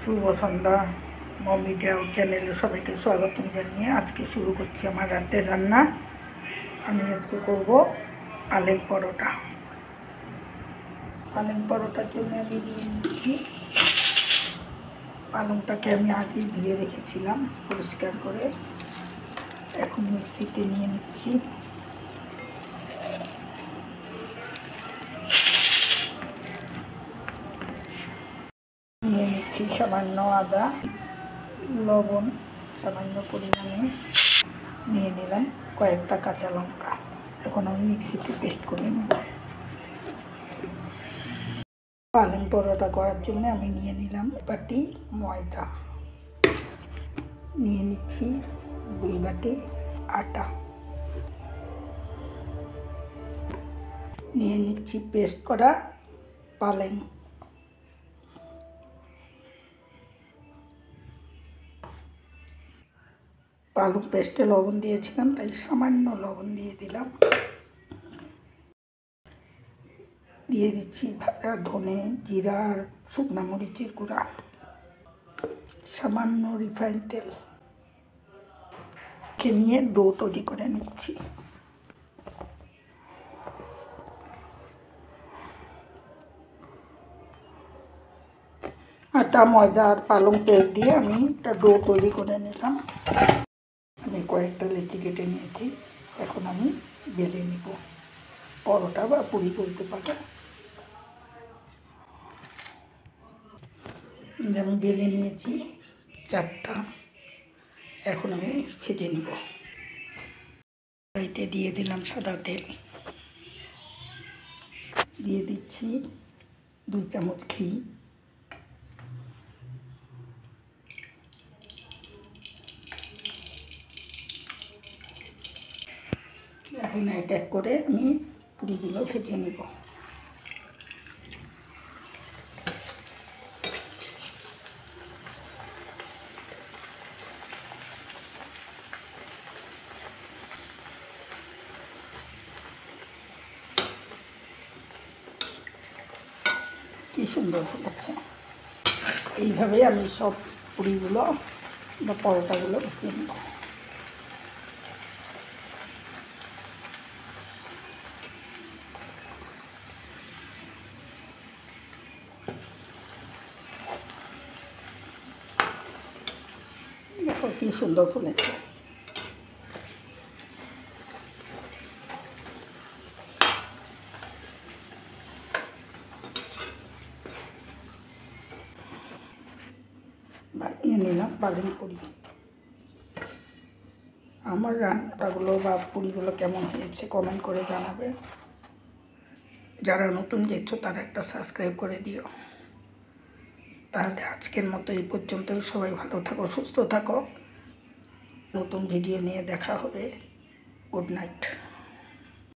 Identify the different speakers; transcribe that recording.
Speaker 1: শুভ সন্ধ্যা। মমিডিয়া out চ্যানেলে সবাইকে স্বাগতম জানিয়ে আজকে শুরু করছি আমার রাতের রান্না। আমি আজকে করব পালং পরোটা। পালং পরোটার জন্য আমি নিয়ে নিচ্ছি পালংটাকে আমি আগেই ধুয়ে রেখেছিলাম পরিষ্কার করে। এখন মিক্সিতে নিয়ে নিচ্ছি। নিয়ে নিচ্ছি সামান্য আদা, লবণ সামান্য পরিমাণে নিয়ে নিলাম, কয়েকটা কাঁচা লঙ্কা। এখন আমি মিক্সিতে পেস্ট করে নেব। পালং পরোটা করার জন্য আমি নিয়ে নিলাম বাটি ময়দা, নিয়ে নিচ্ছি 2 বাটি আটা, নিয়ে নিচ্ছি পেস্ট করা পালং, পালং পেস্টে লবণ দিয়েছিলাম তাই সামান্য লবণ দিয়ে দিলাম। দিয়ে দিচ্ছি ভাজা ধনে, জিরা আর শুকনা মরিচের গুঁড়া, সামান্য রিফাইন তেল নিয়ে ডো তৈরি করে নিচ্ছি। আটা, ময়দা আর পালং পেস্ট দিয়ে আমি একটা ডো তৈরি করে নিলাম। আমি কয়েকটা লেচি কেটে নিয়েছি। এখন আমি বেলে নিব, পরোটা বা পুরি বলতে পারে। আমি বেলে নিয়েছি 4টা। এখন আমি ভেজে নিব। কড়াইতে দিয়ে দিলাম সাদা তেল, দিয়ে দিচ্ছি 2 চামচ ঘি, এখন এক এক করে আমি পুরিগুলো ভেজে নিব। কি সুন্দর ফুলেছে। এইভাবে আমি সব পুরিগুলো বা পরোটাগুলো ভেজে নেব। দেখো কি সুন্দর ফুলেছে। বানিয়ে নিলাম পালং পুরি। আমার রান্নাগুলো বা পুরিগুলো কেমন হয়েছে কমেন্ট করে জানাবে। যারা নতুন দেখছো তারা একটা সাবস্ক্রাইব করে দিও। তাহলে আজকের মতো এই পর্যন্তই। সবাই ভালো থাকো, সুস্থ থাকো। নতুন ভিডিও নিয়ে দেখা হবে। Good night.